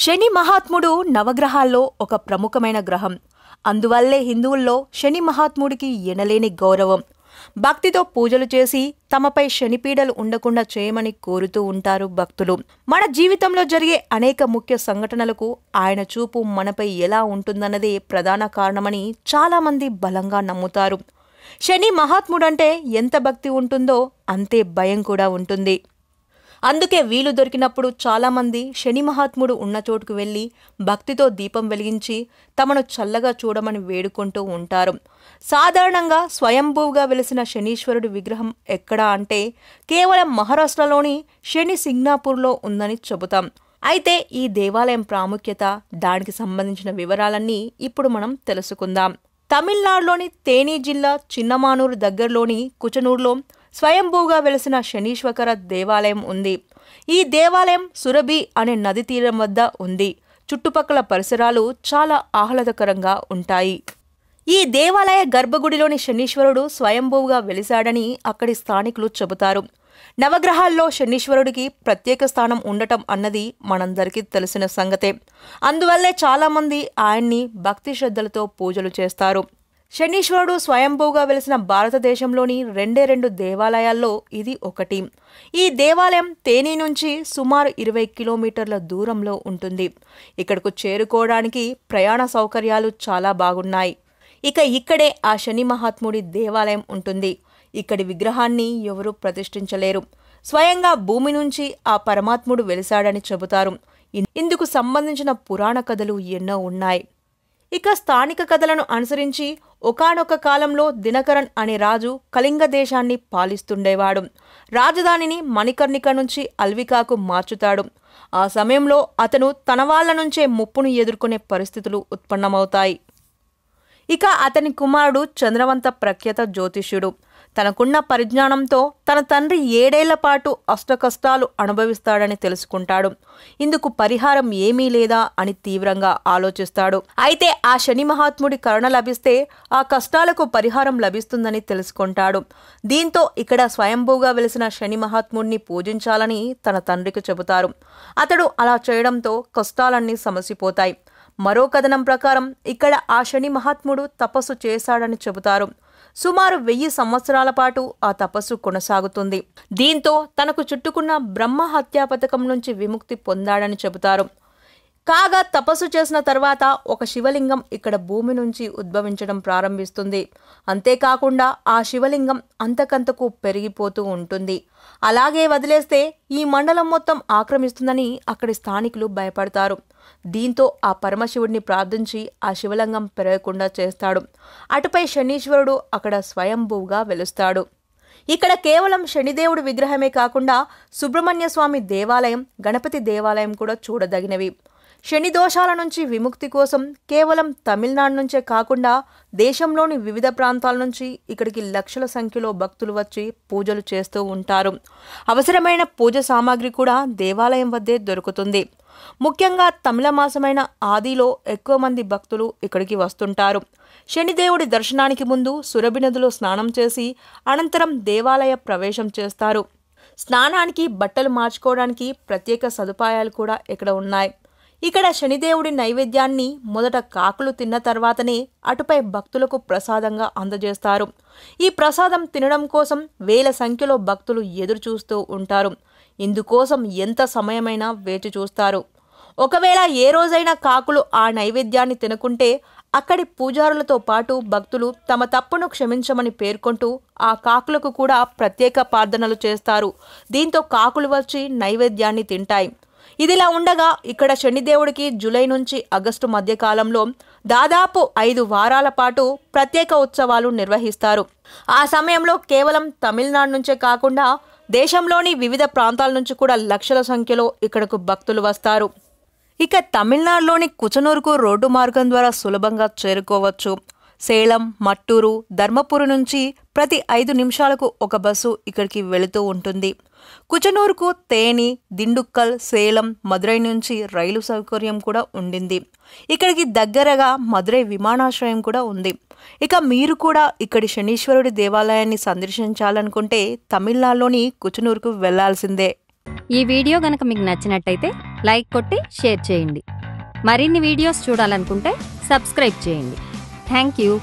శని మహాత్ముడు నవగ్రహాల్లో ఒక ప్రముఖమైన గ్రహం. అందువల్లే హిందువుల్లో శని మహాత్ముడికి ఎనలేని గౌరవం. భక్తితో పూజలు చేసి తమపై శనిపీడలు ఉండకుండా చేయమని కోరుతూ ఉంటారు భక్తులు. మన జీవితంలో జరిగే అనేక ముఖ్య సంఘటనలకు ఆయన చూపు మనపై ఎలా ఉంటుందన్నదే ప్రధాన కారణమని చాలామంది బలంగా నమ్ముతారు. శని మహాత్ముడంటే ఎంత భక్తి ఉంటుందో అంతే భయం కూడా ఉంటుంది. అందుకే వీలు దొరికినప్పుడు చాలామంది శని మహాత్ముడు ఉన్న చోటుకు వెళ్లి భక్తితో దీపం వెలిగించి తమను చల్లగా చూడమని వేడుకుంటూ ఉంటారు. సాధారణంగా స్వయంభూగా వెలిసిన శనీశ్వరుడి విగ్రహం ఎక్కడా అంటే కేవలం మహారాష్ట్రలోని శని సింగ్నాపూర్లో ఉందని చెబుతాం. అయితే ఈ దేవాలయం ప్రాముఖ్యత, దానికి సంబంధించిన వివరాలన్నీ ఇప్పుడు మనం తెలుసుకుందాం. తమిళనాడులోని తేని జిల్లా చిన్నమానూరు దగ్గరలోని కుచనూరులో స్వయంభూగా వెలిసిన శనీశ్వర దేవాలయం ఉంది. ఈ దేవాలయం సురభి అనే నది తీరం వద్ద ఉంది. చుట్టుపక్కల పరిసరాలు చాలా ఆహ్లాదకరంగా ఉంటాయి. ఈ దేవాలయ గర్భగుడిలోని శనీశ్వరుడు స్వయంభూగా వెలిశాడని అక్కడి స్థానికులు చెబుతారు. నవగ్రహాల్లో శనీశ్వరుడికి ప్రత్యేక స్థానం ఉండటం అన్నది మనందరికీ తెలిసిన సంగతే. అందువల్లే చాలామంది ఆయన్ని భక్తి శ్రద్ధలతో పూజలు చేస్తారు. శనీశ్వరుడు స్వయంభూగా వెలిసిన భారతదేశంలోని రెండు దేవాలయాల్లో ఇది ఒకటి. ఈ దేవాలయం తేని నుంచి సుమారు 20 కిలోమీటర్ల దూరంలో ఉంటుంది. ఇక్కడకు చేరుకోవడానికి ప్రయాణ సౌకర్యాలు చాలా బాగున్నాయి. ఇక్కడే ఆ శని మహాత్ముడి దేవాలయం ఉంటుంది. ఇక్కడి విగ్రహాన్ని ఎవరూ ప్రతిష్ఠించలేరు. స్వయంగా భూమి నుంచి ఆ పరమాత్ముడు వెలిశాడని చెబుతారు. ఇందుకు సంబంధించిన పురాణ కథలు ఎన్నో ఉన్నాయి. స్థానిక కథలను అనుసరించి ఒకానొక కాలంలో దినకరన్ అనే రాజు కళింగ దేశాన్ని పాలిస్తుండేవాడు. రాజధానిని మణికర్ణిక నుంచి అల్వికాకు మార్చుతాడు. ఆ సమయంలో అతను తన వాళ్ల నుంచే ముప్పును ఎదుర్కొనే పరిస్థితులు ఉత్పన్నమవుతాయి. అతని కుమారుడు చంద్రవంత ప్రఖ్యాత జ్యోతిష్యుడు. తనకున్న పరిజ్ఞానంతో తన తండ్రి 7 ఏళ్ల పాటు అష్టకష్టాలు అనుభవిస్తాడని తెలుసుకుంటాడు. ఇందుకు పరిహారం ఏమీ లేదా అని తీవ్రంగా ఆలోచిస్తాడు. అయితే ఆ శని మహాత్ముడి కరుణ లభిస్తే ఆ కష్టాలకు పరిహారం లభిస్తుందని తెలుసుకుంటాడు. దీంతో ఇక్కడ స్వయంభూగా వెలిసిన శని మహాత్ముడిని పూజించాలని తన తండ్రికి చెబుతారు. అతడు అలా చేయడంతో కష్టాలన్నీ సమసిపోతాయి. మరో కథనం ప్రకారం ఇక్కడ ఆ శని మహాత్ముడు తపస్సు చేశాడని చెబుతారు. సుమారు 1000 సంవత్సరాల పాటు ఆ తపస్సు కొనసాగుతుంది. దీంతో తనకు చుట్టుకున్న బ్రహ్మ హత్యా పథకం నుంచి విముక్తి పొందాడని చెబుతారు. కాగా తపస్సు చేసిన తర్వాత ఒక శివలింగం ఇక్కడ భూమి నుంచి ఉద్భవించడం ప్రారంభిస్తుంది. అంతేకాకుండా ఆ శివలింగం అంతకంతకు పెరిగిపోతూ ఉంటుంది. అలాగే వదిలేస్తే ఈ మండలం మొత్తం ఆక్రమిస్తుందని అక్కడి స్థానికులు భయపడతారు. దీంతో ఆ పరమశివుడిని ప్రార్థించి ఆ శివలింగం పెరగకుండా చేస్తాడు. అటుపై శనీశ్వరుడు అక్కడ స్వయంభూగా వెలుస్తాడు. ఇక్కడ కేవలం శనిదేవుడి విగ్రహమే కాకుండా సుబ్రహ్మణ్య స్వామి దేవాలయం, గణపతి దేవాలయం కూడా చూడదగినవి. శని దోషాల నుంచి విముక్తి కోసం కేవలం తమిళనాడు నుంచే కాకుండా దేశంలోని వివిధ ప్రాంతాల నుంచి ఇక్కడికి లక్షల సంఖ్యలో భక్తులు వచ్చి పూజలు చేస్తూ ఉంటారు. అవసరమైన పూజ సామాగ్రి కూడా దేవాలయం వద్దే దొరుకుతుంది. ముఖ్యంగా తమిళ మాసమైన ఆదిలో ఎక్కువ మంది భక్తులు ఇక్కడికి వస్తుంటారు. శనిదేవుడి దర్శనానికి ముందు సురభి నదిలో స్నానం చేసి అనంతరం దేవాలయ ప్రవేశం చేస్తారు. స్నానానికి, బట్టలు మార్చుకోవడానికి ప్రత్యేక సదుపాయాలు కూడా ఇక్కడ ఉన్నాయి. ఇక్కడ శనిదేవుడి నైవేద్యాన్ని మొదట కాకులు తిన్న తర్వాతనే అటుపై భక్తులకు ప్రసాదంగా అందజేస్తారు. ఈ ప్రసాదం తినడం కోసం వేల సంఖ్యలో భక్తులు ఎదురు చూస్తూ ఉంటారు. ఇందుకోసం ఎంత సమయమైనా వేచి చూస్తారు. ఒకవేళ ఏ రోజైనా కాకులు ఆ నైవేద్యాన్ని తినకుంటే అక్కడి పూజారులతో పాటు భక్తులు తమ తప్పును క్షమించమని పేర్కొంటూ ఆ కాకులకు కూడా ప్రత్యేక ప్రార్థనలు చేస్తారు. దీంతో కాకులు వచ్చి నైవేద్యాన్ని తింటాయి. ఇదిలా ఉండగా ఇక్కడ శనిదేవుడికి జూలై నుంచి ఆగస్టు మధ్యకాలంలో దాదాపు 5 వారాల పాటు ప్రత్యేక ఉత్సవాలు నిర్వహిస్తారు. ఆ సమయంలో కేవలం తమిళనాడు నుంచే కాకుండా దేశంలోని వివిధ ప్రాంతాల నుంచి కూడా లక్షల సంఖ్యలో ఇక్కడకు భక్తులు వస్తారు. తమిళనాడులోని కుచనూరుకు రోడ్డు మార్గం ద్వారా సులభంగా చేరుకోవచ్చు. సేలం, మట్టూరు, ధర్మపురి నుంచి ప్రతి 5 నిమిషాలకు ఒక బస్సు ఇక్కడికి వెళుతూ ఉంటుంది. కుచనూరుకు తేని, దిండుక్కల్, సేలం, మదురై నుంచి రైలు సౌకర్యం కూడా ఉండింది. ఇక్కడికి దగ్గరగా మదురై విమానాశ్రయం కూడా ఉంది. మీరు కూడా ఇక్కడి శనీశ్వరుడి దేవాలయాన్ని సందర్శించాలనుకుంటే తమిళనాడులోని కుచనూరుకు వెళ్లాల్సిందే. ఈ వీడియో గనక మీకు నచ్చినట్టయితే లైక్ కొట్టి షేర్ చేయండి. మరిన్ని వీడియోస్ చూడాలనుకుంటే సబ్స్క్రైబ్ చేయండి. Thank you.